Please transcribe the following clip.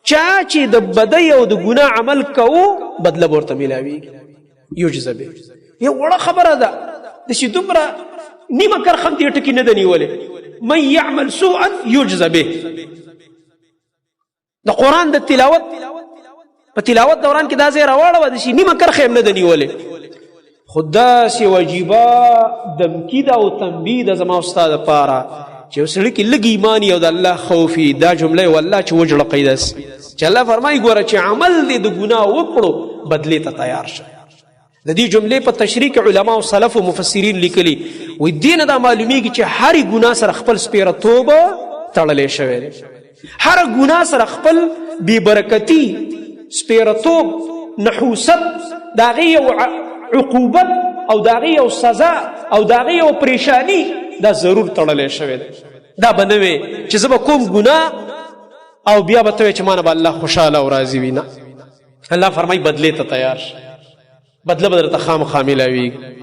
چا چې د بدۍ او د ګناه عمل کوو بدله به ورته میلاویږي. یجزا به یو وړه خبره ده داسې دومره نیمه کرخم دې ټکي نه ده نیولې. من یعمل سوءا یجزا به. د قرآن د تلاوت په تلاوت دوران کې دا ځای راواړوه داسې نیمه کرخه هم نه ده نیولې. خو داسې وجیبه دمکي ده او تنبیه ده زما ستا دپاره چې یو سړي کې لږ ایمان او د الله خوف وي. دا جمله یې والله چې وجړقی داسې چې الله فرمایي ګوره چې عمل دې د ګناه وکړو بدلې ته تیار شه. د دې جملې په تشریح کې علما او سلف او مفسرین لیکلي وایي دې نه دا معلومیږي چې هرې ګناه سره خپل سپېرتوب تړلی شوی دی. هره ګناه سره خپل بېبرکتي سپېرتوب نحوست د هغې یو عقوبت او د هغې یو سزا او د هغې یو پریشانی دا ضرور تړلی شوی دی. دا به نه وي چې زه به کوم ګناه او بیا به ته وایې چې ما نه به الله خوشحاله او راضي وي. نه، الله فرمایي بدلې ته تیار شه، بدله به درته خامخا میلاویږي.